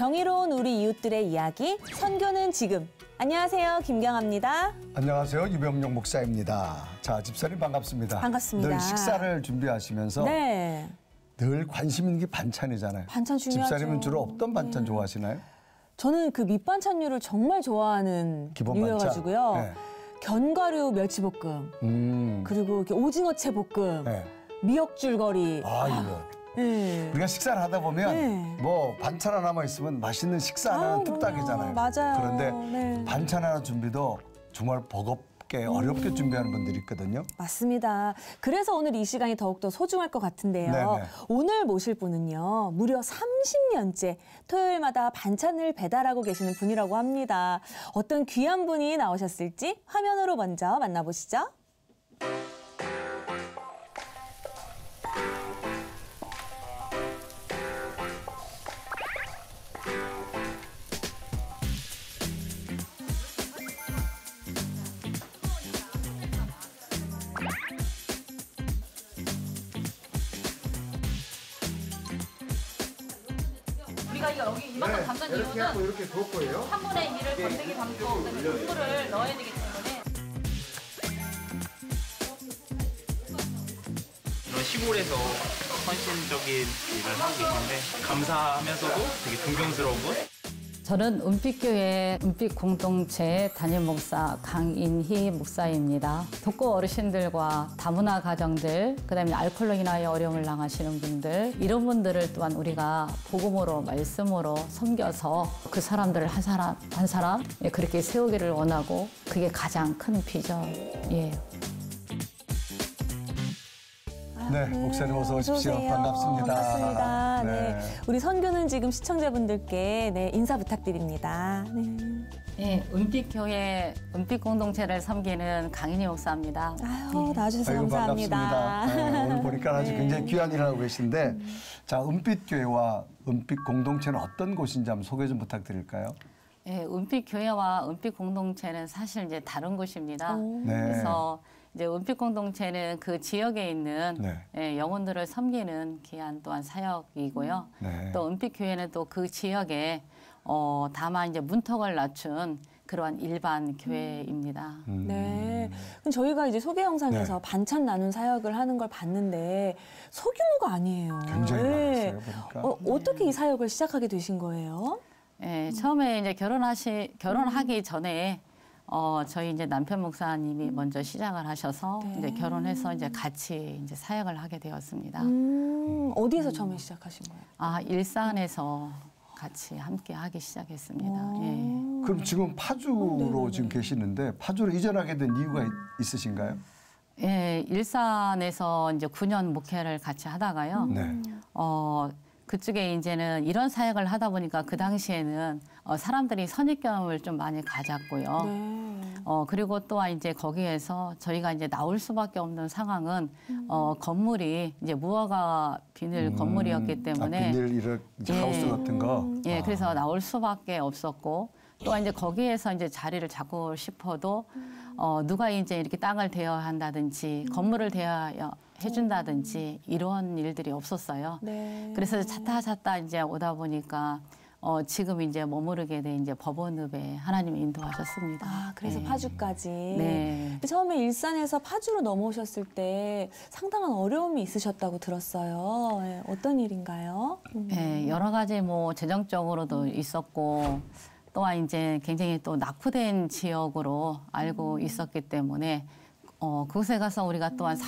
경이로운 우리 이웃들의 이야기, 선교는 지금. 안녕하세요, 김경아입니다. 안녕하세요, 유병용 목사입니다. 자, 집사님 반갑습니다. 반갑습니다. 늘 식사를 준비하시면서 네. 늘 관심 있는 게 반찬이잖아요. 반찬 중요하죠. 집사님은 주로 어떤 반찬 좋아하시나요? 저는 그 밑반찬류를 정말 좋아하는 기본 류여가지고요. 반찬? 네. 견과류 멸치볶음, 그리고 이렇게 오징어채 볶음, 네. 미역줄거리. 아, 이거. 네. 우리가 식사를 하다 보면 네. 뭐 반찬 하나만 있으면 맛있는 식사 하나는 뚝딱이잖아요. 맞아요. 그런데 네. 반찬 하나 준비도 정말 버겁게 어렵게 준비하는 분들이 있거든요. 맞습니다. 그래서 오늘 이 시간이 더욱더 소중할 것 같은데요. 네네. 오늘 모실 분은요. 무려 30년째 토요일마다 반찬을 배달하고 계시는 분이라고 합니다. 어떤 귀한 분이 나오셨을지 화면으로 먼저 만나보시죠. 우리가 여기 이만큼 담는 이유는 이렇게 볼 거예요. 한 번에 일을 건더기 담고 그다음에 국물을 넣어야 되기 때문에. 이런 시골에서 헌신적인 일을 하고 계신데 감사하면서도 되게 존경스러운. 저는 은빛교회 은빛공동체 담임 목사 강인희 목사입니다. 독거 어르신들과 다문화 가정들, 그다음에 알코올로 인하여 어려움을 당하시는 분들, 이런 분들을 또한 우리가 복음으로 말씀으로 섬겨서 그 사람들을 한 사람 한 사람 그렇게 세우기를 원하고 그게 가장 큰 비전이에요. 네, 목사님 어서 오십시오. 오세요. 반갑습니다. 반갑습니다. 네. 네. 우리 선교는 지금 시청자분들께 네, 인사 부탁드립니다. 네. 네, 은빛교회 은빛공동체를 섬기는 강인희 목사입니다. 아유, 나와주셔서 아이고, 감사합니다. 반갑습니다. 네, 오늘 보니까 아주 네. 굉장히 귀한 일을 하고 계신데 자, 은빛교회와 은빛공동체는 어떤 곳인지 한번 소개 좀 부탁드릴까요? 네, 은빛교회와 은빛공동체는 사실 이제 다른 곳입니다. 네. 그래서 이제 은빛공동체는 그 지역에 있는 네. 예, 영혼들을 섬기는 귀한 또한 사역이고요. 네. 또 은빛교회는 또 그 지역에 다만 이제 문턱을 낮춘 그러한 일반 교회입니다. 네. 그럼 저희가 이제 소개 영상에서 네. 반찬 나눈 사역을 하는 걸 봤는데 소규모가 아니에요. 굉장히 네. 많았어요, 보니까. 어떻게 이 사역을 시작하게 되신 거예요? 예, 처음에 이제 결혼하기 전에 저희 이제 남편 목사님이 먼저 시작을 하셔서 네. 이제 결혼해서 이제 같이 이제 사역을 하게 되었습니다. 어디에서 처음에 시작하신 거예요? 아, 일산에서 같이 함께 하기 시작했습니다. 예. 그럼 지금 파주로 지금 계시는데 파주로 이전하게 된 이유가 있으신가요? 예, 일산에서 이제 9년 목회를 같이 하다가요. 네. 그쪽에 이제는 이런 사역을 하다 보니까 그 당시에는 사람들이 선입견을 좀 많이 가졌고요. 네. 그리고 또한 이제 거기에서 저희가 이제 나올 수밖에 없는 상황은 건물이 이제 무허가 비닐 건물이었기 때문에 비닐 이런 이제 예. 하우스 같은 거. 예, 그래서 나올 수밖에 없었고 또한 이제 거기에서 이제 자리를 잡고 싶어도 누가 이제 이렇게 땅을 대여야 한다든지 건물을 대여야 해준다든지 이런 일들이 없었어요. 네. 그래서 찾다 이제 오다 보니까 지금 이제 머무르게 된 이제 법원읍에 하나님이 인도하셨습니다. 아, 그래서 네. 파주까지. 네. 처음에 일산에서 파주로 넘어오셨을 때 상당한 어려움이 있으셨다고 들었어요. 네, 어떤 일인가요? 네, 여러 가지 뭐 재정적으로도 있었고 또한 이제 굉장히 또 낙후된 지역으로 알고 있었기 때문에 그곳에 가서 우리가 또한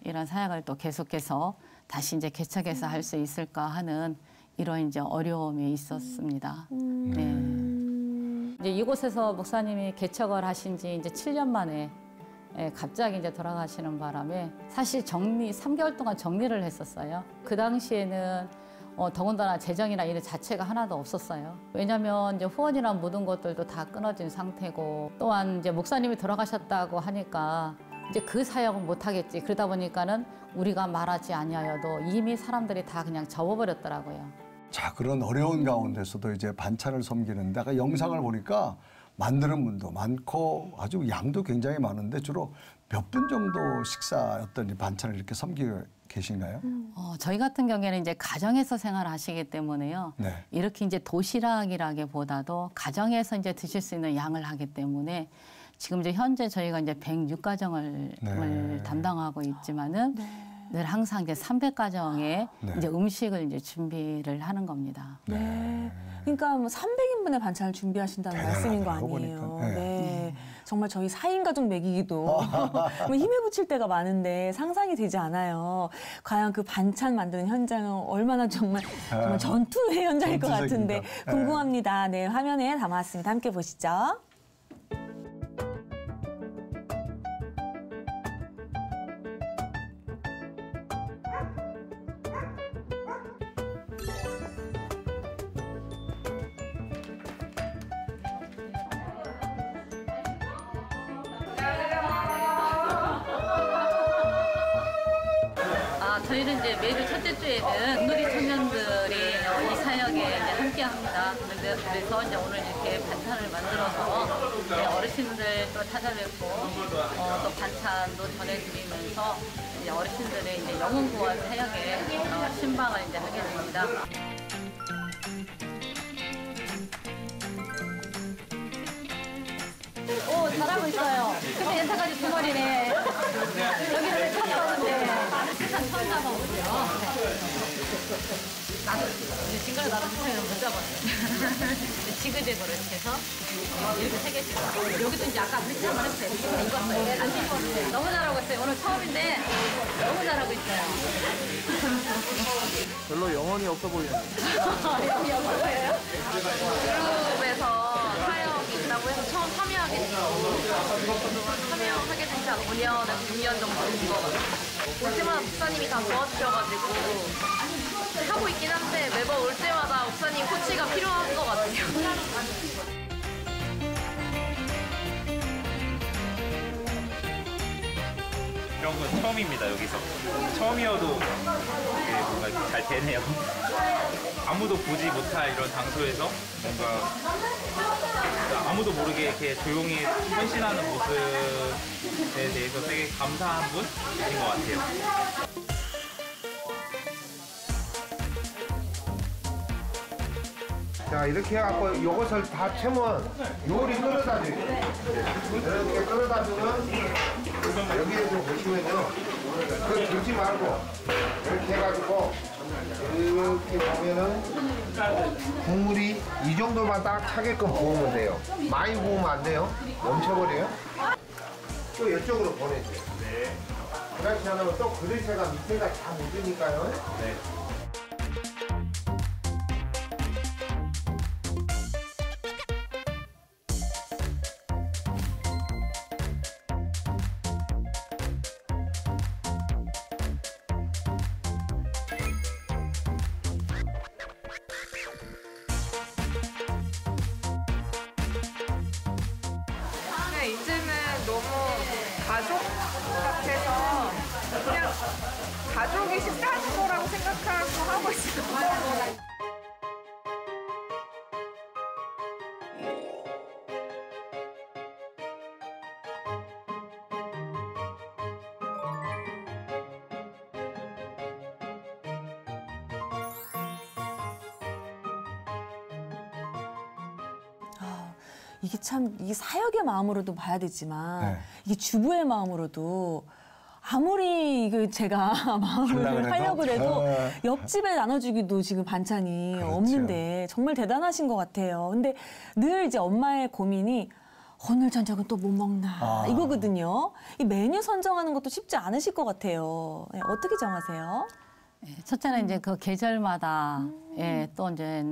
이런 사역을 또 계속해서 다시 이제 개척해서 할 수 있을까 하는 이런 이제 어려움이 있었습니다. 네. 이제 이곳에서 목사님이 개척을 하신 지 이제 7년 만에 갑자기 이제 돌아가시는 바람에 사실 3개월 동안 정리를 했었어요. 그 당시에는 더군다나 재정이나 이런 자체가 하나도 없었어요. 왜냐하면 이제 후원이나 모든 것들도 다 끊어진 상태고 또한 이제 목사님이 돌아가셨다고 하니까 이제 그 사역은 못 하겠지. 그러다 보니까는 우리가 말하지 아니하여도 이미 사람들이 다 그냥 접어버렸더라고요. 자, 그런 어려운 가운데서도 이제 반찬을 섬기는데 아까 영상을 보니까 만드는 분도 많고 아주 양도 굉장히 많은데 주로 몇 분 정도 식사 어떤 반찬을 이렇게 섬기고 계신가요? 저희 같은 경우에는 이제 가정에서 생활하시기 때문에요. 네. 이렇게 이제 도시락이라기보다도 가정에서 이제 드실 수 있는 양을 하기 때문에 지금 이제 현재 저희가 이제 106가정을 네. 담당하고 있지만은 늘 항상 이제 300가정의 네. 이제 음식을 이제 준비를 하는 겁니다. 네. 그러니까 뭐 300인분의 반찬을 준비하신다는 말씀인 거 대단하더라고요, 아니에요. 보니까. 네. 네. 정말 저희 4인 가족 먹이기도 뭐 힘에 부칠 때가 많은데 상상이 되지 않아요. 과연 그 반찬 만드는 현장은 얼마나 정말 전투의 현장일 것 같은데 전투적입니다. 궁금합니다. 네, 화면에 담아왔습니다. 함께 보시죠. 저희는 이제 매주 첫째 주에는 놀이 청년들이 이 사역에 이제 함께합니다. 그래서 이제 오늘 이렇게 반찬을 만들어서 어르신들 또 찾아뵙고 또 반찬도 전해드리면서 이제 어르신들의 이제 영혼 구원 사역에 신방을 이제 하게 됩니다. 오, 잘하고 있어요. 근데 여태까지 두 마리네. 여기를 처음 가는데 세상 처음 가보거든요. 나도 이제 징그러 나도 세상에는 못 잡았어요. 지그재그로 이렇게 해서 이렇게 세 개씩. 여기도 이제 아까 밑에 한번 했어요. 이거 안 뒤집었어요. 너무 잘하고 있어요. 오늘 처음인데 너무 잘하고 있어요. 별로 영혼이 없어 보이네요. 여기 거예요? 그룹에서 사역이 있다고 해서 처음 참여하게 된 지 한 5년에서 6년 정도 된 것 같아요. 올 때마다 목사님이 다 도와주셔가지고 하고 있긴 한데 매번 올 때마다 목사님 코치가 필요한 것 같아요. 이런 건 처음입니다, 여기서. 처음이어도 이게 뭔가 이렇게 잘 되네요. 아무도 보지 못할 이런 장소에서 뭔가 아무도 모르게 이렇게 조용히 헌신하는 모습에 대해서 되게 감사한 분인 것 같아요. 자, 이렇게 해갖고 이것을 다 채면 요리 끓여다 줘요. 이렇게 끓여다 주면 여기에서 보시면요. 그거 들지 말고 이렇게 해가지고 이렇게 보면은 국물이 이 정도만 딱 차게끔 부으면 돼요. 많이 부으면 안 돼요. 넘쳐버려요. 또 이쪽으로 보내줘요. 네. 그렇지 않으면 또 그릇에가 밑에가 다 묻으니까요. 네. 이제는 너무 가족 같아서 그냥 가족이 식사하는 거라고 생각하고 하고 있어요. 이게 참 이게 사역의 마음으로도 봐야 되지만 네. 이게 주부의 마음으로도 아무리 이거 제가 마음을 하려고 해도 옆집에 나눠주기도 지금 반찬이 그렇죠. 없는데 정말 대단하신 것 같아요. 근데 늘 이제 엄마의 고민이 오늘 저녁은 또 뭐 먹나 이거거든요. 이 메뉴 선정하는 것도 쉽지 않으실 것 같아요. 네, 어떻게 정하세요? 첫째는 이제 그 계절마다 예, 또 이제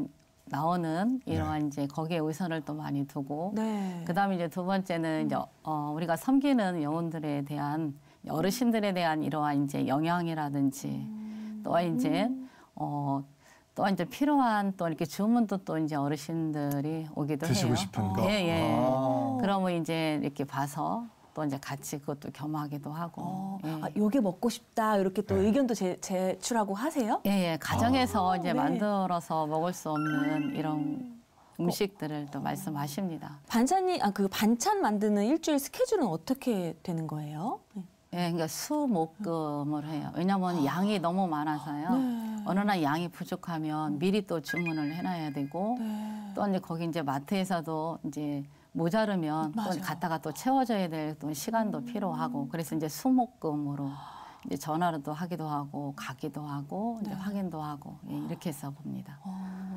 나오는 이러한 이제 거기에 의선을 또 많이 두고 네. 그다음에 이제 두 번째는 이제 우리가 섬기는 영혼들에 대한 어르신들에 대한 이러한 이제 영향이라든지 또한 이제 또한 이제 필요한 또 이렇게 주문도 또 이제 어르신들이 오기도 드시고 해요. 싶은 거. 예, 예. 아. 그러면 이제 이렇게 봐서 또 이제 같이 그것도 겸하기도 하고. 예. 요게 먹고 싶다 이렇게 또 의견도 제출하고 하세요? 예, 예. 가정에서 이제 네. 만들어서 먹을 수 없는 이런 음식들을 또 말씀하십니다. 반찬이 그 반찬 만드는 일주일 스케줄은 어떻게 되는 거예요? 예, 그러니까 수목금을 해요. 왜냐하면 양이 너무 많아서요. 어느 날 양이 부족하면 미리 또 주문을 해놔야 되고 또 이제 거기 이제 마트에서도 이제 모자르면 또 갔다가 또 채워줘야 될 또 시간도 필요하고 그래서 이제 수목금으로 이제 전화로도 하기도 하고 가기도 하고 이제 확인도 하고 예, 이렇게 해서 봅니다.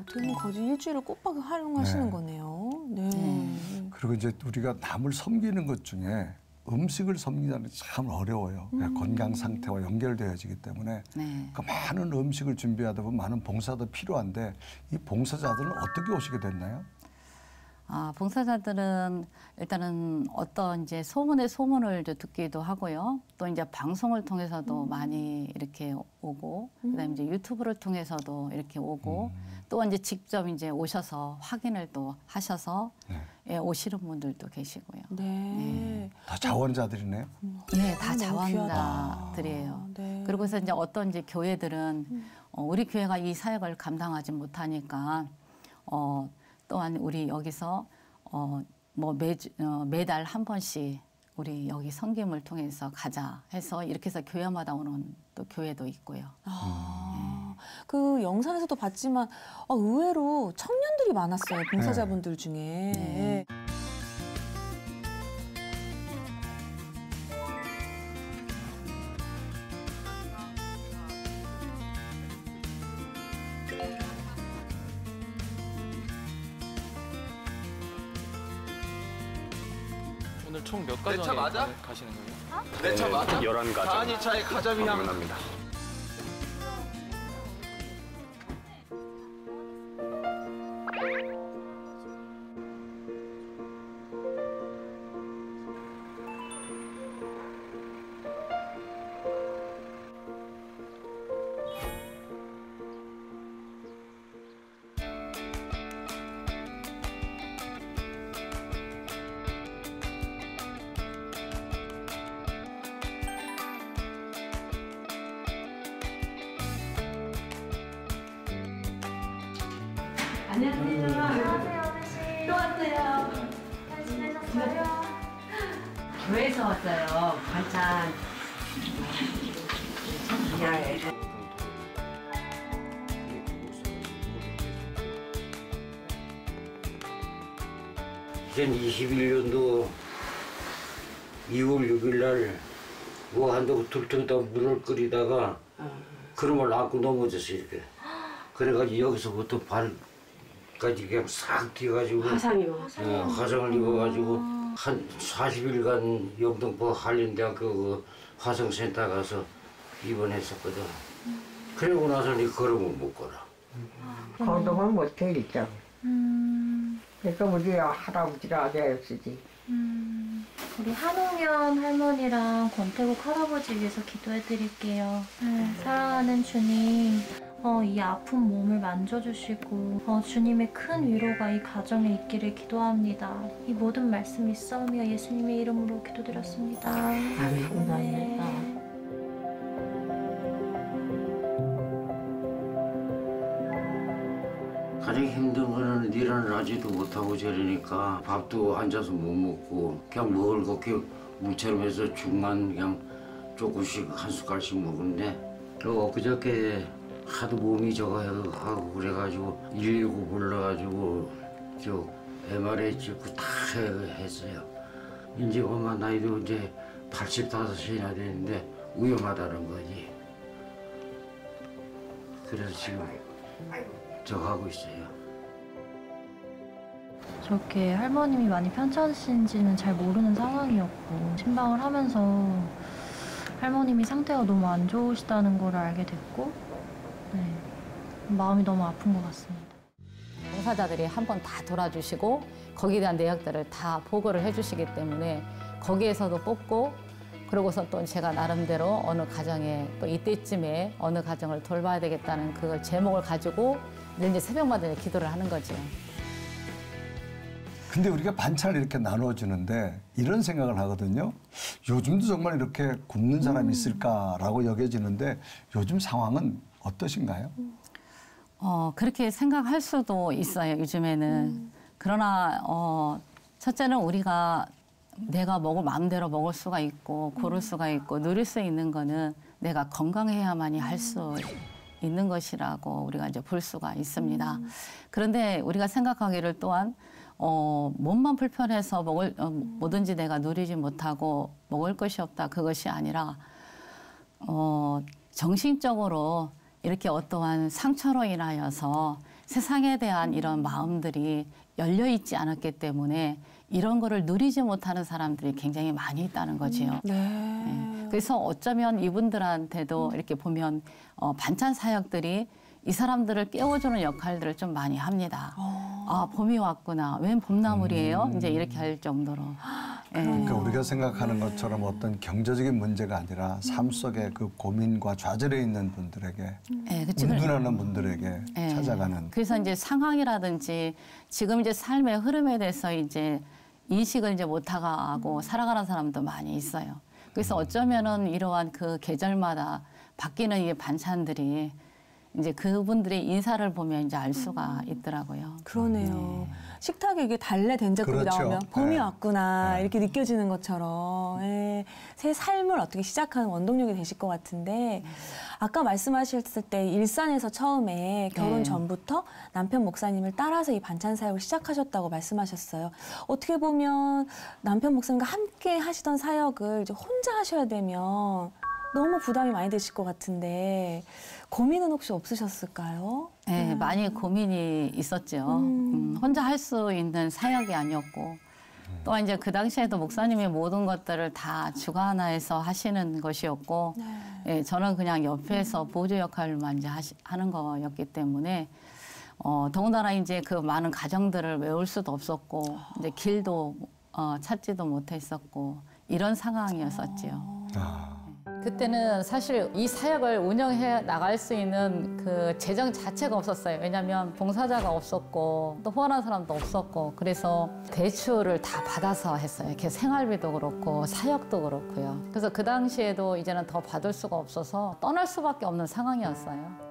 어떻게 보면 거의 일주일을 꼬박 활용하시는 네. 거네요. 네. 그리고 이제 우리가 남을 섬기는 것 중에 음식을 섬기다는 게 참 어려워요. 건강 상태와 연결되어지기 때문에 네. 그러니까 많은 음식을 준비하다 보면 많은 봉사도 필요한데 이 봉사자들은 어떻게 오시게 됐나요? 봉사자들은 일단은 어떤 이제 소문의 소문을 이제 듣기도 하고요. 또 이제 방송을 통해서도 많이 이렇게 오고, 그다음에 이제 유튜브를 통해서도 이렇게 오고, 또 이제 직접 이제 오셔서 확인을 또 하셔서 예, 오시는 분들도 계시고요. 네. 다 자원자들이네요. 네, 다 너무 자원자들이에요. 네. 그리고서 이제 어떤 이제 교회들은 우리 교회가 이 사역을 감당하지 못하니까 또한 우리 여기서 매달 한 번씩 우리 여기 섬김을 통해서 가자 해서 이렇게 해서 교회마다 오는 또 교회도 있고요. 그 영상에서도 봤지만 의외로 청년들이 많았어요. 봉사자분들 중에. 네. 오늘 총 몇 가정에 차 맞아? 가시는 거예요? 내 차 맞아? 11가정 가니차의 가자미야. 방문합니다. 교회에서 왔어요. 반찬. 이젠 21년도 2월 6일 날 무한도로 들통에다 물을 끓이다가 그놈을 안고 넘어졌어 이렇게. 그래가지고 여기서부터 발까지 그냥 싹 뛰어가지고 화상을 입어가지고 한 40일간 영등포 한림대학교 그 화성센터 가서 입원했었거든. 그러고 나서는 이 걸음을 못 걸어. 건동을 못해 일단. 그러니까 우리 할아버지랑 아들였지. 우리 한홍연 할머니랑 권태국 할아버지 위해서 기도해드릴게요. 사랑하는 주님, 이 아픈 몸을 만져주시고 주님의 큰 위로가 이 가정에 있기를 기도합니다. 이 모든 말씀 있사오며 예수님의 이름으로 기도드렸습니다. 아멘. 가장 힘든 거는 일을 하지도 못하고 저러니까 밥도 앉아서 못 먹고 그냥 먹을 거 이렇게 물처럼 해서 죽만 그냥 조금씩 한 숟갈씩 먹는데 그저께 하도 몸이 저거 하고 그래가지고 119 불러가지고 저 MRI 찍고 다 했어요. 이제 엄마 나이도 이제 85이나 되는데 위험하다는 거지. 그래서 지금 저거 하고 있어요. 저렇게 할머님이 많이 편찮으신지는 잘 모르는 상황이었고 신방을 하면서 할머님이 상태가 너무 안 좋으시다는 걸 알게 됐고 마음이 너무 아픈 것 같습니다. 봉사자들이 한 번 다 돌아주시고 거기에 대한 내역들을 다 보고를 해주시기 때문에 거기에서도 뽑고 그러고서 또 제가 나름대로 어느 가정에 또 이때쯤에 어느 가정을 돌봐야 되겠다는 그 제목을 가지고 이제 새벽마다 기도를 하는 거죠. 근데 우리가 반찬을 이렇게 나눠주는데 이런 생각을 하거든요. 요즘도 정말 이렇게 굶는 사람이 있을까라고 여겨지는데 요즘 상황은 어떠신가요? 그렇게 생각할 수도 있어요, 요즘에는. 그러나 첫째는 우리가 내가 마음대로 먹을 수가 있고 고를 수가 있고 누릴 수 있는 거는 내가 건강해야만이 할 수 있는 것이라고 우리가 이제 볼 수가 있습니다. 그런데 우리가 생각하기를 또한 몸만 불편해서 뭐든지 내가 누리지 못하고 먹을 것이 없다, 그것이 아니라 정신적으로 이렇게 어떠한 상처로 인하여서 세상에 대한 이런 마음들이 열려 있지 않았기 때문에 이런 거를 누리지 못하는 사람들이 굉장히 많이 있다는 거지요. 네. 그래서 어쩌면 이분들한테도 이렇게 보면 반찬 사역들이 이 사람들을 깨워주는 역할들을 좀 많이 합니다. 아, 봄이 왔구나. 웬 봄나물이에요? 이제 이렇게 할 정도로. 그러니까 우리가 생각하는 것처럼 어떤 경제적인 문제가 아니라 삶 속에 그 고민과 좌절해 있는 분들에게, 운둔하는 분들에게 찾아가는. 그래서 이제 상황이라든지 지금 이제 삶의 흐름에 대해서 이제 인식을 이제 못하고 살아가는 사람도 많이 있어요. 그래서 어쩌면은 이러한 그 계절마다 바뀌는 이 반찬들이 이제 그분들의 인사를 보면 이제 알 수가 있더라고요. 그러네요. 식탁에 이게 달래 된장국이 그렇죠. 나오면 봄이 네. 왔구나 네. 이렇게 느껴지는 것처럼 새 삶을 어떻게 시작하는 원동력이 되실 것 같은데 아까 말씀하셨을 때 일산에서 처음에 결혼 전부터 남편 목사님을 따라서 이 반찬 사역을 시작하셨다고 말씀하셨어요. 어떻게 보면 남편 목사님과 함께 하시던 사역을 이제 혼자 하셔야 되면 너무 부담이 많이 되실 것 같은데 고민은 혹시 없으셨을까요? 네, 많이 고민이 있었죠. 혼자 할 수 있는 사역이 아니었고 또한 이제 그 당시에도 목사님이 모든 것들을 다 주관해서 하시는 것이었고 저는 그냥 옆에서 보조 역할만 이제 하는 거였기 때문에 더군다나 이제 그 많은 가정들을 외울 수도 없었고 이제 길도 찾지도 못했었고 이런 상황이었었지요. 그때는 사실 이 사역을 운영해 나갈 수 있는 그 재정 자체가 없었어요. 왜냐하면 봉사자가 없었고 또 후원하는 사람도 없었고 그래서 대출을 다 받아서 했어요. 이렇게 생활비도 그렇고 사역도 그렇고요. 그래서 그 당시에도 이제는 더 받을 수가 없어서 떠날 수밖에 없는 상황이었어요.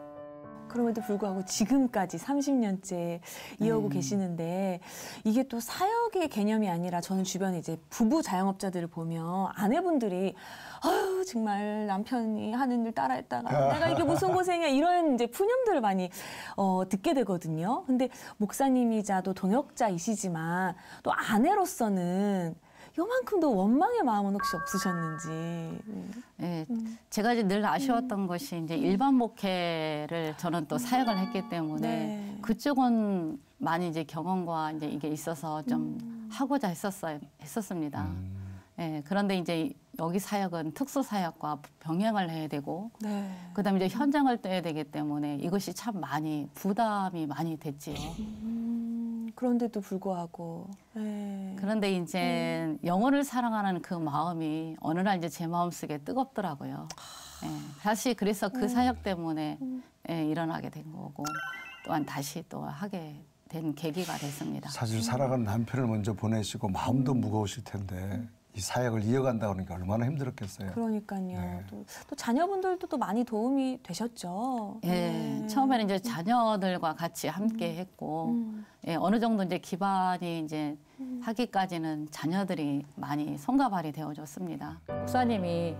그럼에도 불구하고 지금까지 30년째 이어오고 계시는데 이게 또 사역의 개념이 아니라 저는 주변에 이제 부부 자영업자들을 보면 아내분들이 아유 정말 남편이 하는 일 따라했다가 내가 이게 무슨 고생이야 이런 이제 푸념들을 많이 듣게 되거든요. 근데 목사님이자 또 동역자이시지만 또 아내로서는 요만큼도 원망의 마음은 혹시 없으셨는지. 네, 제가 이제 늘 아쉬웠던 것이 이제 일반 목회를 저는 또 사역을 했기 때문에 그쪽은 많이 이제 경험과 이제 이게 있어서 좀 하고자 했었습니다. 그런데 이제 여기 사역은 특수 사역과 병행을 해야 되고 그다음에 이제 현장을 떼야 되기 때문에 이것이 참 많이 부담이 많이 됐지요. 그런데도 불구하고. 그런데 이제 영혼을 사랑하는 그 마음이 어느 날 이제 제 마음속에 뜨겁더라고요. 사실 그래서 그 사역 때문에 일어나게 된 거고 또한 다시 또 하게 된 계기가 됐습니다. 사실 살아간 남편을 먼저 보내시고 마음도 무거우실 텐데 이 사역을 이어간다 그러니까 얼마나 힘들었겠어요. 그러니까요. 또 자녀분들도 또 많이 도움이 되셨죠. 처음에는 이제 자녀들과 같이 함께 했고 어느 정도 이제 기반이 이제 하기까지는 자녀들이 많이 손과 발이 되어줬습니다. 목사님이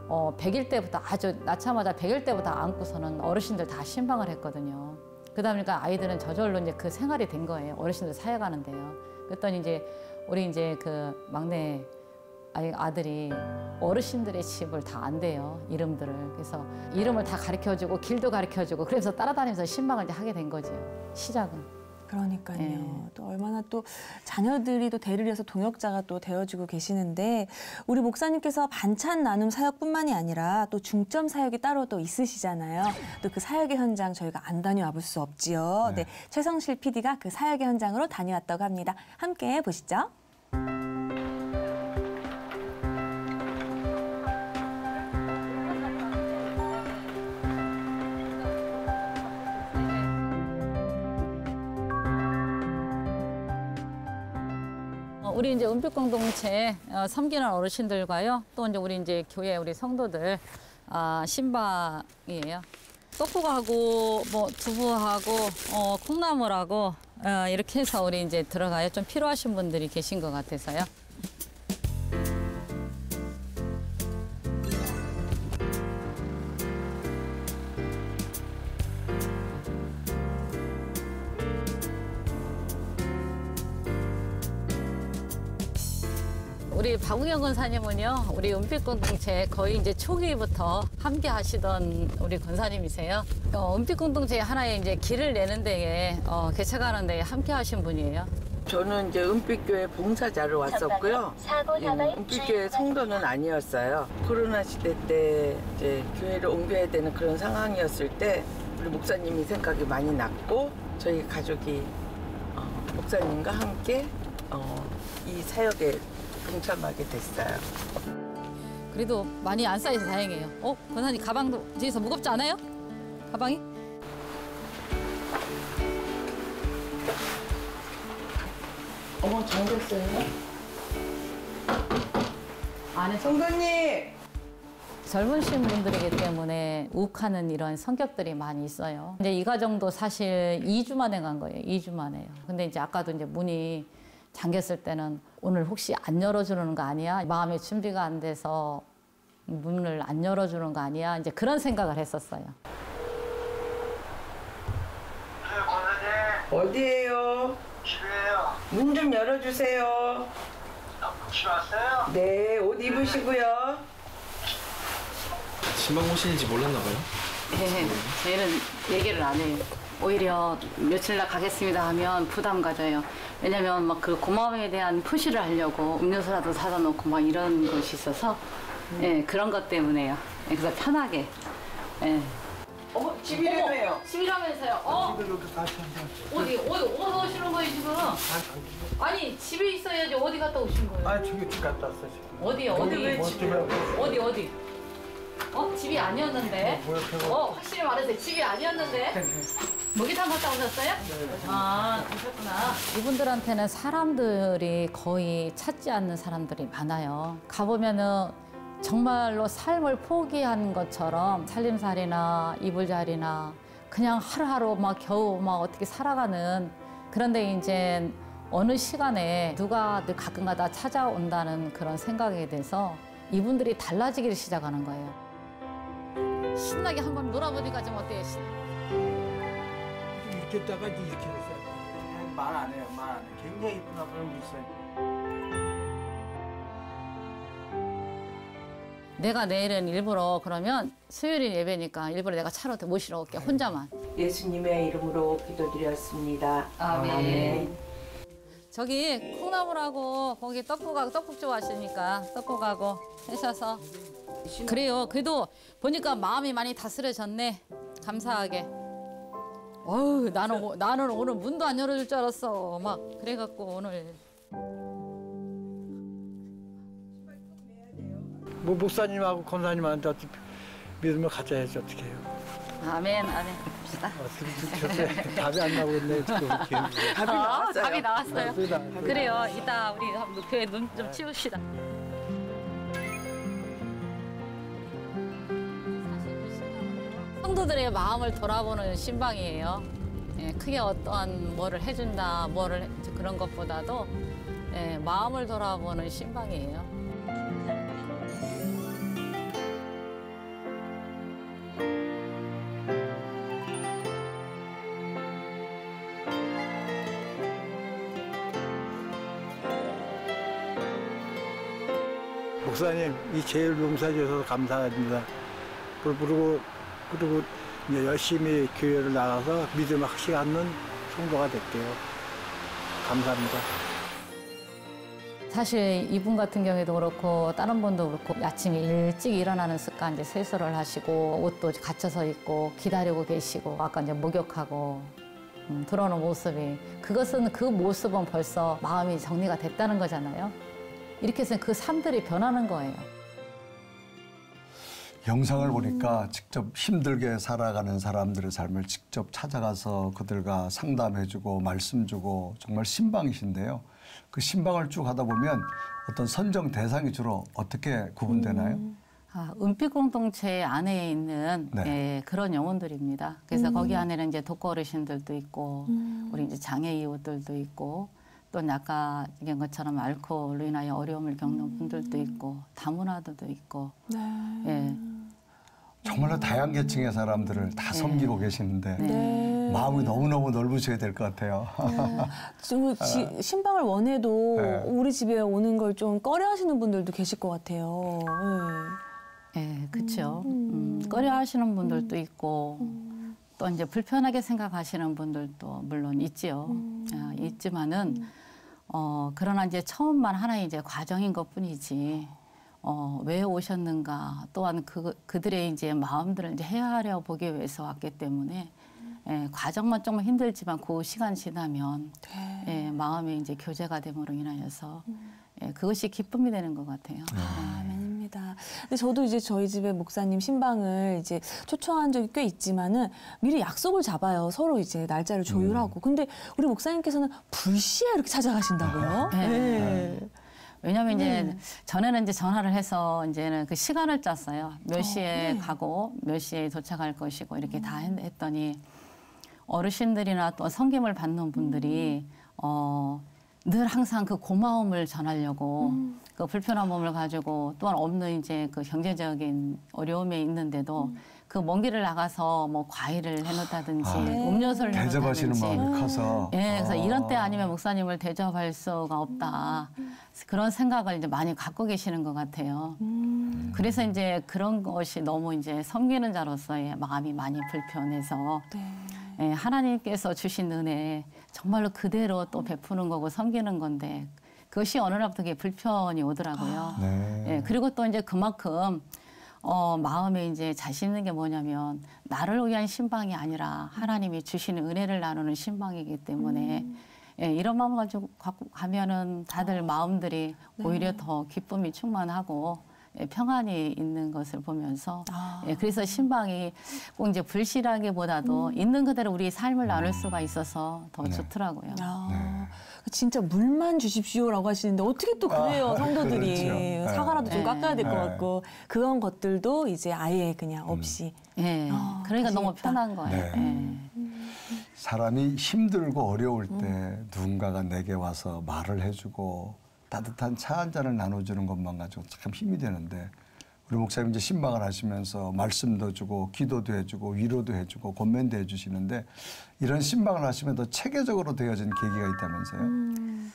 100일 때부터 아주 낳자마자 100일 때부터 안고서는 어르신들 다 신방을 했거든요. 그러다 보니까 아이들은 저절로 이제 그 생활이 된 거예요. 어르신들 사역하는데요. 그랬더니 이제 우리 이제 그 막내 아들이 어르신들의 집을 다 안대요. 이름들을. 그래서 이름을 다 가르쳐주고 길도 가르쳐주고 그래서 따라다니면서 신방을 이제 하게 된 거죠. 시작은. 그러니까요. 또 얼마나 또 자녀들이 또 대를 이어서 동역자가 또 되어주고 계시는데 우리 목사님께서 반찬 나눔 사역뿐만이 아니라 또 중점 사역이 따로 또 있으시잖아요. 또 그 사역의 현장 저희가 안 다녀와 볼 수 없지요. 최성실 PD가 그 사역의 현장으로 다녀왔다고 합니다. 함께 보시죠. 우리 이제 은빛 공동체 섬기는 어르신들과요. 또 이제 우리 이제 교회 우리 성도들 신방이에요. 떡국하고 뭐 두부하고 콩나물하고 이렇게 해서 우리 이제 들어가요. 좀 필요하신 분들이 계신 것 같아서요. 우리 박웅영 권사님은요, 우리 은빛 공동체 거의 이제 초기부터 함께 하시던 우리 권사님이세요. 은빛 공동체 하나의 이제 길을 내는 데에 개척하는 데에 함께 하신 분이에요. 저는 이제 은빛교회 봉사자로 왔었고요. 은빛교회 성도는 아니었어요. 코로나 시대 때 이제 교회를 옮겨야 되는 그런 상황이었을 때 우리 목사님이 생각이 많이 났고 저희 가족이 목사님과 함께 이 사역에 동참하게 됐어요. 그래도 많이 안 쌓여서 다행이에요. 권사님 가방도 뒤에서 무겁지 않아요? 가방이? 어머, 잠겼어요? 안에 성도님! 젊으신 분들이기 때문에 욱하는 이런 성격들이 많이 있어요. 근데 이 가정도 사실 2주 만에 간 거예요. 2주 만에요. 근데 이제 아까도 이제 문이 잠겼을 때는 오늘 혹시 안 열어주는 거 아니야? 마음의 준비가 안 돼서 문을 안 열어주는 거 아니야? 이제 그런 생각을 했었어요. 어디에요? 집에요. 문 좀 열어주세요. 집에 왔어요? 네, 옷 입으시고요. 신방 모신인지 몰랐나 봐요? 네, 저희는 얘기를 안 해요. 오히려 며칠 날 가겠습니다 하면 부담 가져요. 왜냐면 막 그 고마움에 대한 표시를 하려고 음료수라도 사다 놓고 막 이런 것이 있어서 예, 그런 것 때문에요. 예, 그래서 편하게. 예. 집이라며요. 집이라면서요. 어디 오시는 거예요 지금? 아니 집에 있어야지 어디 갔다 오신 거예요? 아 저기 집 갔다 왔어 지금. 어디? 어디? 집이 아니었는데? 확실히 말해주세요. 집이 아니었는데? 목욕탕 갔다 오셨어요? 아, 그러셨구나. 이분들한테는 사람들이 거의 찾지 않는 사람들이 많아요. 가보면은 정말로 삶을 포기한 것처럼 살림살이나 이불자리나 그냥 하루하루 막 겨우 막 어떻게 살아가는 그런데 이제 어느 시간에 누가 가끔가다 찾아온다는 그런 생각에 대해서 이분들이 달라지기를 시작하는 거예요. 신나게 한번 놀아보니까 좀 어때요? 이렇게 했다가 이렇게 됐어요. 말 안 해요, 말 안 해요. 굉장히 이쁜 아빠는 있어요. 내가 내일은 일부러 그러면 수요일 예배니까 일부러 내가 차로 모시러 올게 혼자만. 예수님의 이름으로 기도드렸습니다. 아멘. 저기 콩나물하고 거기 떡국 좋아하시니까 떡국하고 하셔서 그래요. 그래도 보니까 마음이 많이 다스려졌네. 감사하게. 어휴 나는 오늘 문도 안 열어줄 줄 알았어. 막 그래갖고 오늘. 뭐 목사님하고 권사님한테 어떻게 믿음을 가져야지 어떻게 해요? 아멘. 봅시다. 답이 안 나오고 있네 지금. 답이 나왔어요. 그래요. 이따 우리 교회 눈 좀 치웁시다. 성도들의 마음을 돌아보는 신방이에요. 예, 크게 어떠한 뭐를 해준다, 그런 것보다도 예, 마음을 돌아보는 신방이에요. 목사님 이 제일 용서해 주셔서 감사합니다. 그리고 이제 열심히 교회를 나가서 믿음을 확신하는 성도가 될게요. 감사합니다. 사실 이분 같은 경우에도 그렇고 다른 분도 그렇고 아침에 일찍 일어나는 습관 이제 세수를 하시고 옷도 갖춰서 입고 기다리고 계시고 아까 이제 목욕하고 들어오는 모습이 그것은 그 모습은 벌써 마음이 정리가 됐다는 거잖아요. 이렇게 해서 그 삶들이 변하는 거예요. 영상을 보니까 직접 힘들게 살아가는 사람들의 삶을 직접 찾아가서 그들과 상담해주고 말씀 주고 정말 신방이신데요. 그 신방을 쭉 하다 보면 어떤 선정 대상이 주로 어떻게 구분되나요? 은빛 공동체 안에 있는 예, 그런 영혼들입니다. 그래서 거기 안에는 이제 독거 어르신들도 있고 우리 이제 장애 이웃들도 있고 또 아까 얘기한 것처럼 알코올로 인하여 어려움을 겪는 분들도 있고 다문화들도 있고 예. 정말로 다양한 계층의 사람들을 다 섬기고 계시는데 마음이 너무너무 넓으셔야 될 것 같아요. 지금 신방을 원해도 우리 집에 오는 걸 좀 꺼려하시는 분들도 계실 것 같아요. 네, 그렇죠. 꺼려하시는 분들도 있고 또 이제 불편하게 생각하시는 분들도 물론 있지요. 있지만은 그러나 이제 처음만 하나의 이제 과정인 것뿐이지. 왜 오셨는가 또한 그들의 이제 마음들을 이제 헤아려 보기 위해서 왔기 때문에 예, 과정만 조금 힘들지만 그 시간 지나면 예, 마음의 이제 교제가 됨으로 인하여서 예, 그것이 기쁨이 되는 것 같아요. 아멘입니다. 근데 저도 이제 저희 집에 목사님 신방을 이제 초청한 적이 꽤 있지만은 미리 약속을 잡아요. 서로 이제 날짜를 조율하고. 근데 우리 목사님께서는 불시에 이렇게 찾아가신다고요? 네. 왜냐면 이제 전에는 이제 전화를 해서 이제는 그 시간을 짰어요. 몇 시에 가고 몇 시에 도착할 것이고 이렇게 다 했더니 어르신들이나 또 섬김을 받는 분들이 늘 항상 그 고마움을 전하려고 그 불편한 몸을 가지고 또한 없는 이제 그 경제적인 어려움에 있는데도 그 먼 길을 나가서 뭐 과일을 해놓다든지 음료수를 대접하시는 마음이 커서. 예, 그래서 이런 때 아니면 목사님을 대접할 수가 없다. 그런 생각을 이제 많이 갖고 계시는 것 같아요. 그래서 이제 그런 것이 너무 이제 섬기는 자로서의 마음이 많이 불편해서 예, 하나님께서 주신 은혜 정말로 그대로 또 베푸는 거고 섬기는 건데 그것이 어느 날부터 그게 불편이 오더라고요. 예, 그리고 또 이제 그만큼 마음에 이제 자신 있는 게 뭐냐면 나를 위한 신방이 아니라 하나님이 주시는 은혜를 나누는 신방이기 때문에 예, 이런 마음 가지고 갖고 가면은 다들 마음들이 오히려 더 기쁨이 충만하고 예, 평안이 있는 것을 보면서 예, 그래서 신방이 꼭 이제 불실하기보다도 있는 그대로 우리 삶을 나눌 수가 있어서 더 좋더라고요. 진짜 물만 주십시오라고 하시는데 어떻게 또 그래요, 성도들이. 그렇죠. 사과라도 좀 깎아야 될 것 같고 그런 것들도 이제 아예 그냥 없이. 예, 그러니까 너무 편한 거예요. 사람이 힘들고 어려울 때 누군가가 내게 와서 말을 해주고 따뜻한 차 한 잔을 나눠주는 것만 가지고 참 힘이 되는데 우리 목사님 이제 신방을 하시면서 말씀도 주고 기도도 해주고 위로도 해주고 권면도 해주시는데 이런 신방을 하시면 더 체계적으로 되어진 계기가 있다면서요?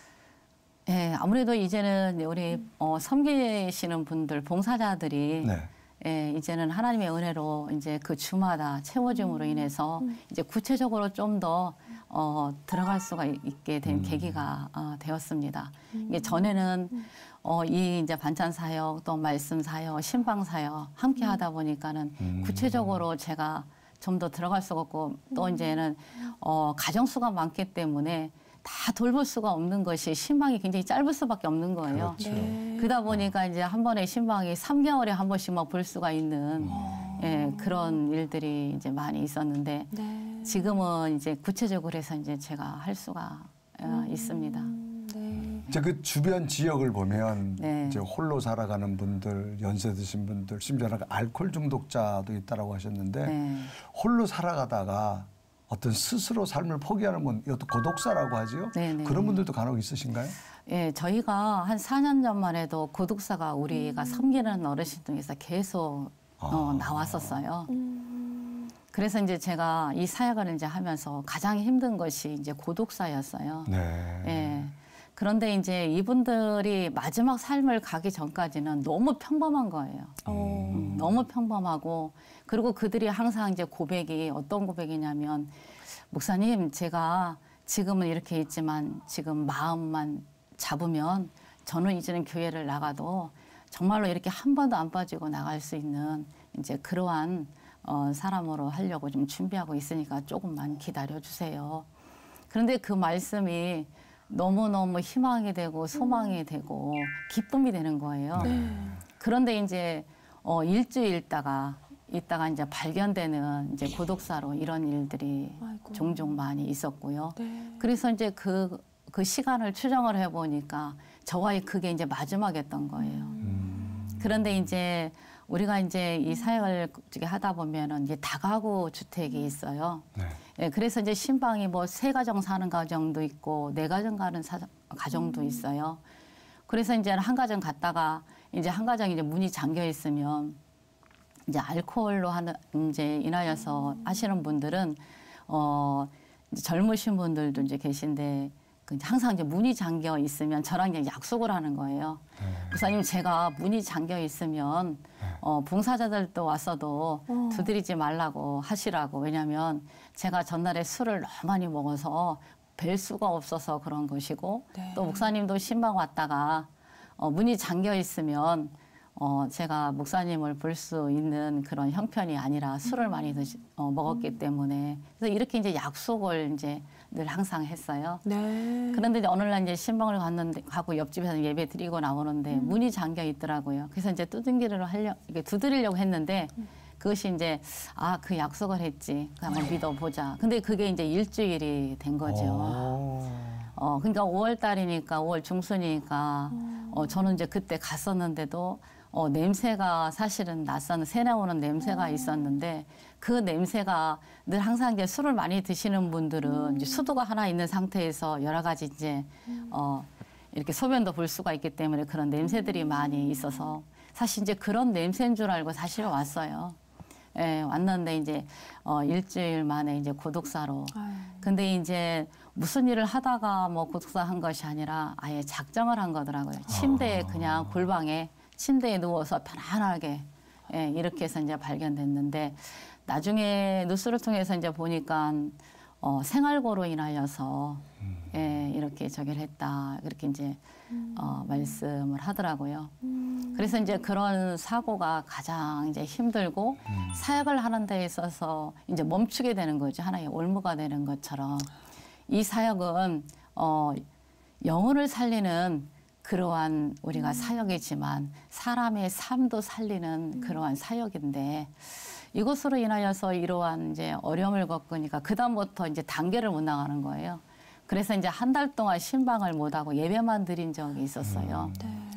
예, 아무래도 이제는 우리 섬기시는 분들, 봉사자들이 예, 이제는 하나님의 은혜로 이제 그 주마다 채워짐으로 인해서 이제 구체적으로 좀 더 들어갈 수가 있게 된 계기가 되었습니다. 이게 전에는 이 이제 반찬 사역, 또 말씀 사역, 신방 사역 함께 하다 보니까는 구체적으로 제가 좀 더 들어갈 수가 없고 또 이제는 가정 수가 많기 때문에 다 돌볼 수가 없는 것이 신방이 굉장히 짧을 수밖에 없는 거예요. 그러다 보니까 이제 한 번에 신방이 3개월에 한 번씩만 볼 수가 있는 예, 그런 일들이 이제 많이 있었는데 지금은 이제 구체적으로 해서 이제 제가 할 수가 있습니다. 이제 그 주변 지역을 보면 이제 홀로 살아가는 분들, 연세 드신 분들, 심지어는 알코올 중독자도 있다라고 하셨는데 홀로 살아가다가 어떤 스스로 삶을 포기하는 분, 이것도 고독사라고 하죠. 그런 분들도 간혹 있으신가요? 예, 저희가 한 4년 전만 해도 고독사가 우리가 섬기는 어르신 중에서 계속 나왔었어요. 그래서 이제 제가 이 사역을 이제 하면서 가장 힘든 것이 이제 고독사였어요. 예. 그런데 이제 이분들이 마지막 삶을 가기 전까지는 너무 평범한 거예요. 너무 평범하고 그리고 그들이 항상 이제 고백이 어떤 고백이냐면 목사님 제가 지금은 이렇게 있지만 지금 마음만 잡으면 저는 이제는 교회를 나가도 정말로 이렇게 한 번도 안 빠지고 나갈 수 있는 이제 그러한 사람으로 하려고 좀 준비하고 있으니까 조금만 기다려 주세요. 그런데 그 말씀이 너무너무 희망이 되고 소망이 되고 기쁨이 되는 거예요. 그런데 이제 일주일 있다가 이제 발견되는 이제 고독사로 이런 일들이 종종 많이 있었고요. 그래서 이제 그 시간을 추정을 해보니까 저와의 그게 이제 마지막이었던 거예요. 그런데 이제 우리가 이제 이 사역을 하다 보면은 이제 다가구 주택이 있어요. 네. 예, 그래서 이제 신방이 뭐 3가정 사는 가정도 있고 4가정 가는 가정도 있어요. 그래서 이제 한 가정 갔다가 이제 한 가정 이제 문이 잠겨 있으면 이제 알코올로 하는 이제 인하여서 하시는 분들은 이제 젊으신 분들도 이제 계신데 항상 이제 문이 잠겨 있으면 저랑 이제 약속을 하는 거예요. 목사님 제가 문이 잠겨 있으면 봉사자들도 왔어도 두드리지 말라고 하시라고. 왜냐하면 제가 전날에 술을 너무 많이 먹어서 뵐 수가 없어서 그런 것이고 또 목사님도 신방 왔다가 문이 잠겨 있으면 제가 목사님을 볼 수 있는 그런 형편이 아니라 술을 많이 먹었기 때문에 그래서 이렇게 이제 약속을 이제 늘 항상 했어요. 네. 그런데 이제 어느 날 이제 신방을 가고 옆집에서 예배 드리고 나오는데 문이 잠겨 있더라고요. 그래서 이제 이렇게 두드리려고 했는데 그것이 이제 그 약속을 했지. 한번 믿어보자. 근데 그게 이제 일주일이 된 거죠. 그러니까 5월 달이니까 5월 중순이니까 저는 이제 그때 갔었는데도 냄새가 사실은 낯선 새 나오는 냄새가 있었는데 그 냄새가 늘 항상 이제 술을 많이 드시는 분들은 이제 수도가 하나 있는 상태에서 여러 가지 이제 이렇게 소변도 볼 수가 있기 때문에 그런 냄새들이 많이 있어서 사실 이제 그런 냄새인 줄 알고 사실 왔어요. 예, 왔는데 이제 일주일 만에 이제 고독사로. 근데 이제 무슨 일을 하다가 뭐 고독사 한 것이 아니라 아예 작정을 한 거더라고요. 침대에 그냥 골방에 침대에 누워서 편안하게 이렇게 해서 이제 발견됐는데 나중에 뉴스를 통해서 이제 보니까 생활고로 인하여서 이렇게 저기를 했다 그렇게 이제 말씀을 하더라고요. 그래서 이제 그런 사고가 가장 이제 힘들고 사역을 하는 데 있어서 이제 멈추게 되는 거죠. 하나의 올무가 되는 것처럼 이 사역은 영혼을 살리는 그러한 우리가 사역이지만 사람의 삶도 살리는 그러한 사역인데 이것으로 인하여서 이러한 이제 어려움을 겪으니까 그다음부터 이제 단계를 못 나가는 거예요. 그래서 이제 한 달 동안 신방을 못 하고 예배만 드린 적이 있었어요.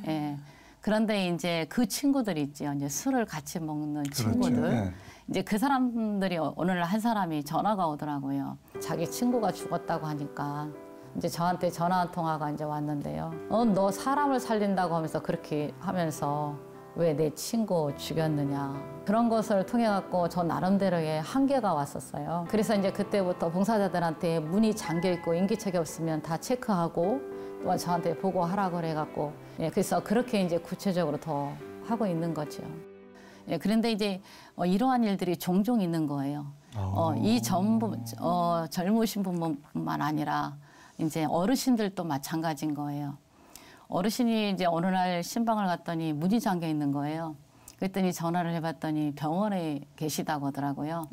예. 그런데 이제 그 친구들 있죠. 이제 술을 같이 먹는 친구들. 그렇죠. 이제 그 사람들이 오늘 한 사람이 전화가 오더라고요. 자기 친구가 죽었다고 하니까 이제 저한테 전화 한 통화가 이제 왔는데요. 너 사람을 살린다고 하면서 그렇게 하면서 왜 내 친구 죽였느냐. 그런 것을 통해 갖고 저 나름대로의 한계가 왔었어요. 그래서 이제 그때부터 봉사자들한테 문이 잠겨 있고 인기척이 없으면 다 체크하고 또한 저한테 보고하라고 그래 갖고 그래서 그렇게 이제 구체적으로 더 하고 있는 거죠. 그런데 이제 이러한 일들이 종종 있는 거예요. 이 젊으신 분뿐만 아니라 이제 어르신들도 마찬가지인 거예요. 어르신이 이제 어느 날 신방을 갔더니 문이 잠겨 있는 거예요. 그랬더니 전화를 해봤더니 병원에 계시다고 하더라고요.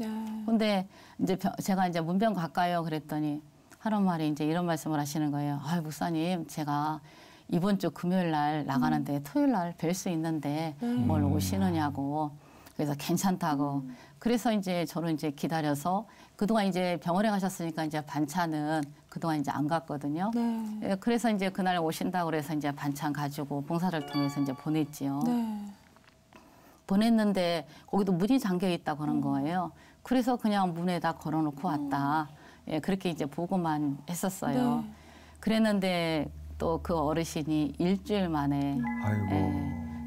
근데 이제 제가 이제 문병 갈까요? 그랬더니 하는 말이 이제 이런 말씀을 하시는 거예요. 목사님, 제가 이번 주 금요일 날 나가는데 토요일 날 뵐 수 있는데 뭘 오시느냐고. 그래서 괜찮다고. 그래서 이제 저는 이제 기다려서 그동안 이제 병원에 가셨으니까 이제 반찬은 그동안 이제 안 갔거든요. 그래서 이제 그날 오신다고 그래서 이제 반찬 가지고 봉사를 통해서 이제 보냈지요. 보냈는데 거기도 문이 잠겨 있다고 하는 거예요. 그래서 그냥 문에다 걸어놓고 왔다. 그렇게 이제 보고만 했었어요. 그랬는데 또 그 어르신이 일주일 만에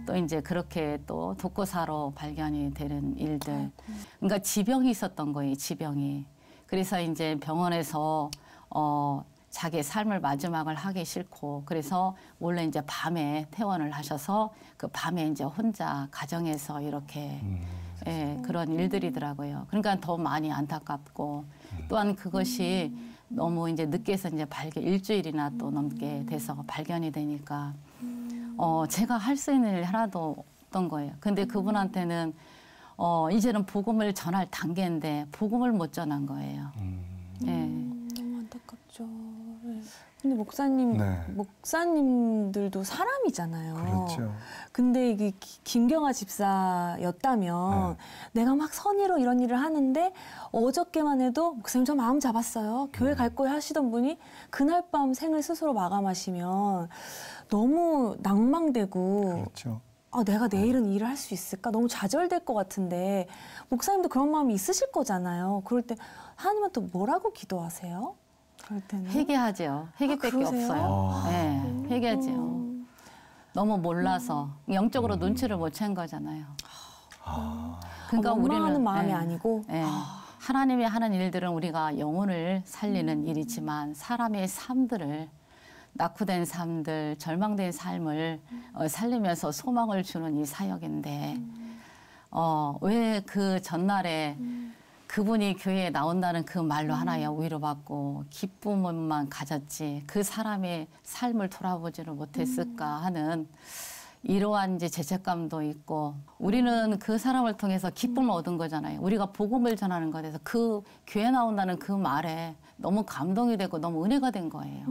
또 이제 그렇게 또 독고사로 발견이 되는 일들. 그러니까 지병이 있었던 거예요, 지병이. 그래서 이제 병원에서 자기의 삶을 마지막을 하기 싫고 그래서 원래 이제 밤에 퇴원을 하셔서 그 밤에 이제 혼자 가정에서 이렇게 그런 일들이더라고요. 그러니까 더 많이 안타깝고 또한 그것이 너무 이제 늦게서 이제 일주일이나 또 넘게 돼서 발견이 되니까 제가 할 수 있는 일 하나도 없던 거예요. 근데 그분한테는 이제는 복음을 전할 단계인데 복음을 못 전한 거예요. 너무 안타깝죠. 근데 목사님들도 사람이잖아요. 그렇죠. 근데 이게 김경아 집사였다면 내가 막 선의로 이런 일을 하는데 어저께만 해도 목사님 저 마음 잡았어요. 교회 갈 거예요 하시던 분이 그날 밤 생을 스스로 마감하시면 너무 낭망되고 그렇죠. 내가 내일은 이 일을 할 수 있을까? 너무 좌절될 것 같은데 목사님도 그런 마음이 있으실 거잖아요. 그럴 때 하나님한테 뭐라고 기도하세요? 그럴 때는 회개하죠. 회개밖에 그러세요? 없어요. 네, 회개하죠. 너무 몰라서 영적으로 눈치를 못 챈 거잖아요. 그러니까 원망하는 마음이 예, 아니고 예. 하나님이 하는 일들은 우리가 영혼을 살리는 일이지만 사람의 삶들을 낙후된 삶들, 절망된 삶을 살리면서 소망을 주는 이 사역인데 왜 그 전날에 그분이 교회에 나온다는 그 말로 하나야 위로받고 기쁨만 가졌지 그 사람의 삶을 돌아보지를 못했을까 하는 이러한 이제 죄책감도 있고 우리는 그 사람을 통해서 기쁨을 얻은 거잖아요. 우리가 복음을 전하는 것에서 그 교회 나온다는 그 말에 너무 감동이 되고 너무 은혜가 된 거예요.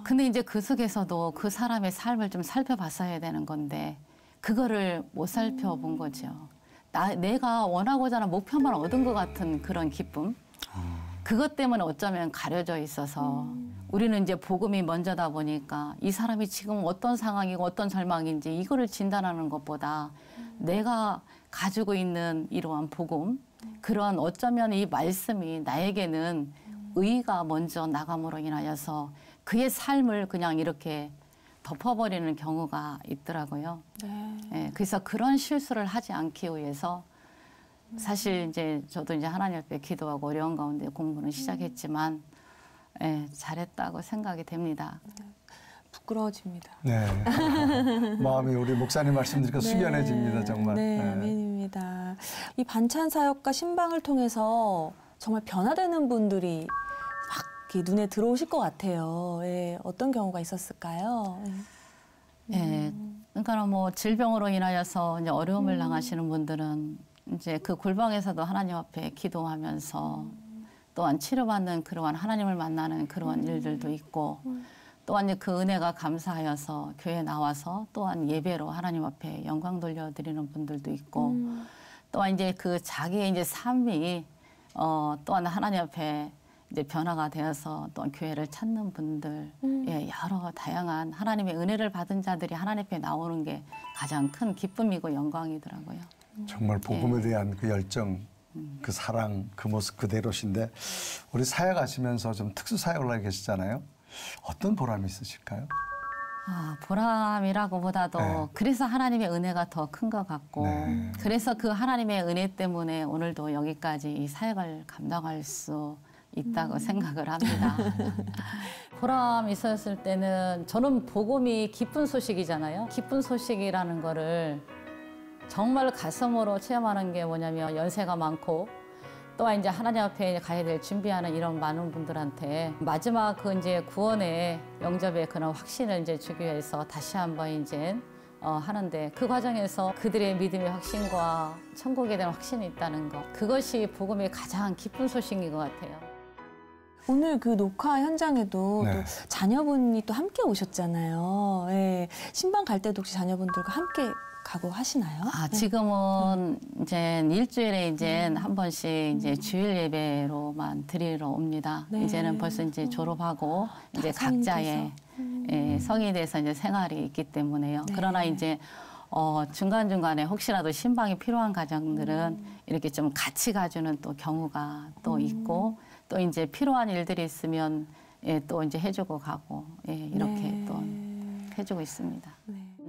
근데 이제 그 속에서도 그 사람의 삶을 좀 살펴봤어야 되는 건데 그거를 못 살펴본 거죠. 내가 원하고자 하는 목표만 얻은 것 같은 그런 기쁨. 그것 때문에 어쩌면 가려져 있어서 우리는 이제 복음이 먼저다 보니까 이 사람이 지금 어떤 상황이고 어떤 절망인지 이거를 진단하는 것보다 내가 가지고 있는 이러한 복음, 그런 어쩌면 이 말씀이 나에게는 의의가 먼저 나감으로 인하여서 그의 삶을 그냥 이렇게 덮어버리는 경우가 있더라고요. 네, 그래서 그런 실수를 하지 않기 위해서 사실 이제 저도 이제 하나님 앞에 기도하고 어려운 가운데 공부는 시작했지만 잘했다고 생각이 됩니다. 부끄러워집니다. 네. 마음이 우리 목사님 말씀드리니까 숙연해집니다, 정말. 네, 아멘입니다. 이 반찬 사역과 신방을 통해서 정말 변화되는 분들이 막 이렇게 눈에 들어오실 것 같아요. 어떤 경우가 있었을까요? 그러니까 뭐 질병으로 인하여서 이제 어려움을 당하시는 분들은 이제 그 골방에서도 하나님 앞에 기도하면서 또한 치료받는 그러한 하나님을 만나는 그러한 일들도 있고 또한 이제 그 은혜가 감사하여서 교회에 나와서 또한 예배로 하나님 앞에 영광 돌려드리는 분들도 있고 또한 이제 그 자기의 이제 삶이 또한 하나님 앞에 이제 변화가 되어서 또한 교회를 찾는 분들, 여러 다양한 하나님의 은혜를 받은 자들이 하나님 앞에 나오는 게 가장 큰 기쁨이고 영광이더라고요. 정말 복음에 대한 그 열정, 그 사랑, 그 모습 그대로신데 우리 사역하시면서 좀 특수 사역을 하고 계시잖아요. 어떤 보람이 있으실까요? 보람이라고보다도 그래서 하나님의 은혜가 더 큰 것 같고 그래서 그 하나님의 은혜 때문에 오늘도 여기까지 이 사역을 감당할 수 있다고 생각을 합니다. 보람이 있었을 때는 저는 복음이 기쁜 소식이잖아요. 기쁜 소식이라는 거를 정말 가슴으로 체험하는 게 뭐냐면 연세가 많고 또한 이제 하나님 앞에 가야 될 준비하는 이런 많은 분들한테 마지막 그 이제 구원의 영접의 그런 확신을 이제 주기 위해서 다시 한번 이제 하는데 그 과정에서 그들의 믿음의 확신과 천국에 대한 확신이 있다는 것, 그것이 복음의 가장 기쁜 소식인 것 같아요. 오늘 그 녹화 현장에도 또 자녀분이 또 함께 오셨잖아요. 신방 갈 때도 혹시 자녀분들과 함께 가고 하시나요? 지금은 이제 일주일에 이제 한 번씩 이제 주일 예배로만 드리러 옵니다. 이제는 벌써 이제 졸업하고 이제 각자의 성인이 돼서 이제 생활이 있기 때문에요. 그러나 이제 중간중간에 혹시라도 신방이 필요한 가정들은 이렇게 좀 같이 가주는 또 경우가 또 있고 또 이제 필요한 일들이 있으면 또 이제 해주고 가고 이렇게 또 해주고 있습니다.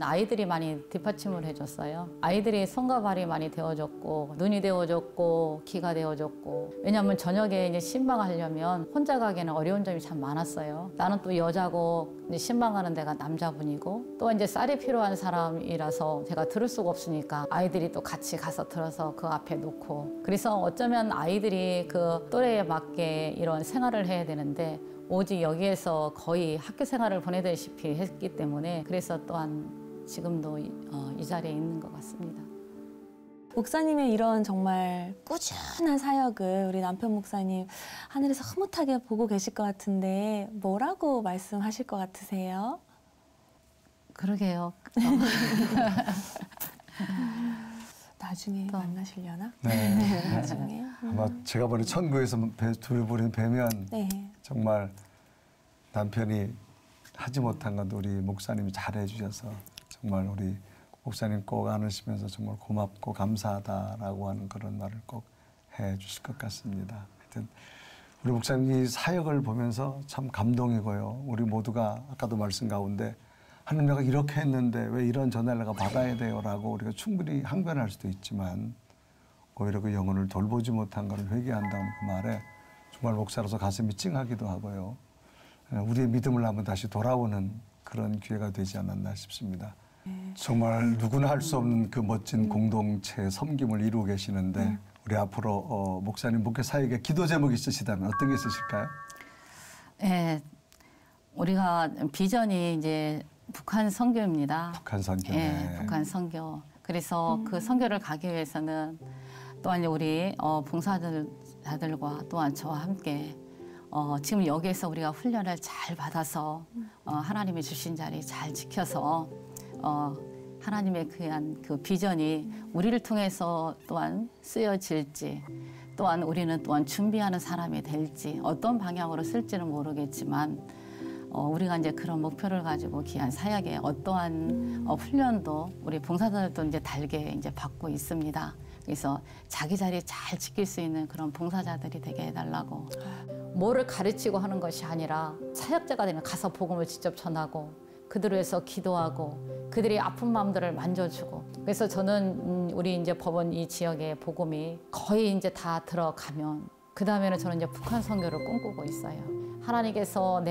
아이들이 많이 뒷받침을 해줬어요. 아이들이 손과 발이 많이 데워줬고 눈이 데워줬고 귀가 데워줬고 왜냐하면 저녁에 이제 신방하려면 혼자 가기에는 어려운 점이 참 많았어요. 나는 또 여자고 이제 신방하는 데가 남자분이고 또 이제 쌀이 필요한 사람이라서 제가 들을 수가 없으니까 아이들이 또 같이 가서 들어서 그 앞에 놓고 그래서 어쩌면 아이들이 그 또래에 맞게 이런 생활을 해야 되는데 오직 여기에서 거의 학교 생활을 보내다시피 했기 때문에 그래서 또한 지금도 이 자리에 있는 것 같습니다. 목사님의 이런 정말 꾸준한 사역을 우리 남편 목사님 하늘에서 흐뭇하게 보고 계실 것 같은데 뭐라고 말씀하실 것 같으세요? 그러게요. 나중에 만나시려나? 나중에. 아마 제가 보니 천국에서 둘이 뵈면 정말 남편이 하지 못한 건 우리 목사님이 잘해 주셔서 정말 우리 목사님 꼭 안으시면서 정말 고맙고 감사하다라고 하는 그런 말을 꼭 해주실 것 같습니다. 하여튼 우리 목사님 이 사역을 보면서 참 감동이고요. 우리 모두가 아까도 말씀 가운데 하나님 내가 이렇게 했는데 왜 이런 전화를 내가 받아야 돼요라고 우리가 충분히 항변할 수도 있지만 오히려 그 영혼을 돌보지 못한 것을 회개한다는 그 말에 정말 목사로서 가슴이 찡하기도 하고요. 우리의 믿음을 한번 다시 돌아오는 그런 기회가 되지 않았나 싶습니다. 정말 누구나 할 수 없는 그 멋진 공동체 섬김을 이루고 계시는데 우리 앞으로 목사님 목회 사역에 기도 제목이 있으시다면 어떤 게 있으실까요? 네, 우리가 비전이 이제 북한 선교입니다. 북한 선교. 네, 북한 선교. 그래서 그 선교를 가기 위해서는 또한 우리 봉사자들과 또한 저와 함께 지금 여기에서 우리가 훈련을 잘 받아서 하나님이 주신 자리 잘 지켜서 하나님의 귀한 그 비전이 우리를 통해서 또한 쓰여질지 또한 우리는 또한 준비하는 사람이 될지 어떤 방향으로 쓸지는 모르겠지만 우리가 이제 그런 목표를 가지고 귀한 사역에 어떠한 훈련도 우리 봉사자들도 이제 달게 이제 받고 있습니다. 그래서 자기 자리 잘 지킬 수 있는 그런 봉사자들이 되게 해달라고. 뭐를 가르치고 하는 것이 아니라 사역자가 되면 가서 복음을 직접 전하고 그들을 위해서 기도하고 그들의 아픈 마음들을 만져주고. 그래서 저는 우리 이제 법원 이 지역의 복음이 거의 이제 다 들어가면 그 다음에는 저는 이제 북한 선교를 꿈꾸고 있어요. 하나님께서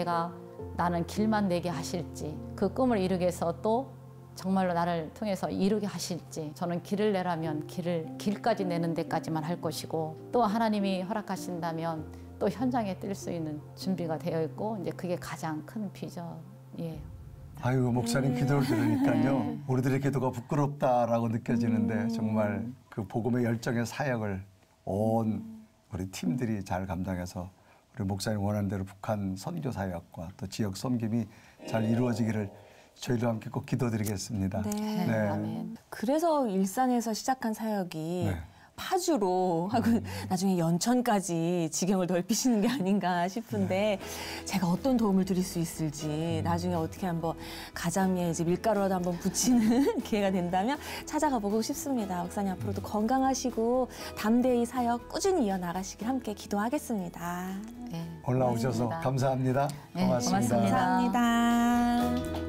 나는 길만 내게 하실지 그 꿈을 이루기 위해서 또 정말로 나를 통해서 이루게 하실지 저는 길을 내라면 길까지 내는 데까지만 할 것이고 또 하나님이 허락하신다면 또 현장에 뛸 수 있는 준비가 되어 있고 이제 그게 가장 큰 비전이에요. 아유 목사님 기도를 들으니까요. 우리들의 기도가 부끄럽다라고 느껴지는데 정말 그 복음의 열정의 사역을 온 우리 팀들이 잘 감당해서 우리 목사님 원하는 대로 북한 선교 사역과 또 지역 섬김이 잘 이루어지기를 저희도 함께 꼭 기도드리겠습니다. 네. 그래서 일산에서 시작한 사역이 파주로 하고 나중에 연천까지 지경을 넓히시는 게 아닌가 싶은데 제가 어떤 도움을 드릴 수 있을지 나중에 어떻게 한번 가자미에 이제 밀가루라도 한번 붙이는 기회가 된다면 찾아가 보고 싶습니다. 목사님 앞으로도 건강하시고 담대히 사역 꾸준히 이어나가시길 함께 기도하겠습니다. 올라오셔서 감사합니다. 고맙습니다. 감사합니다.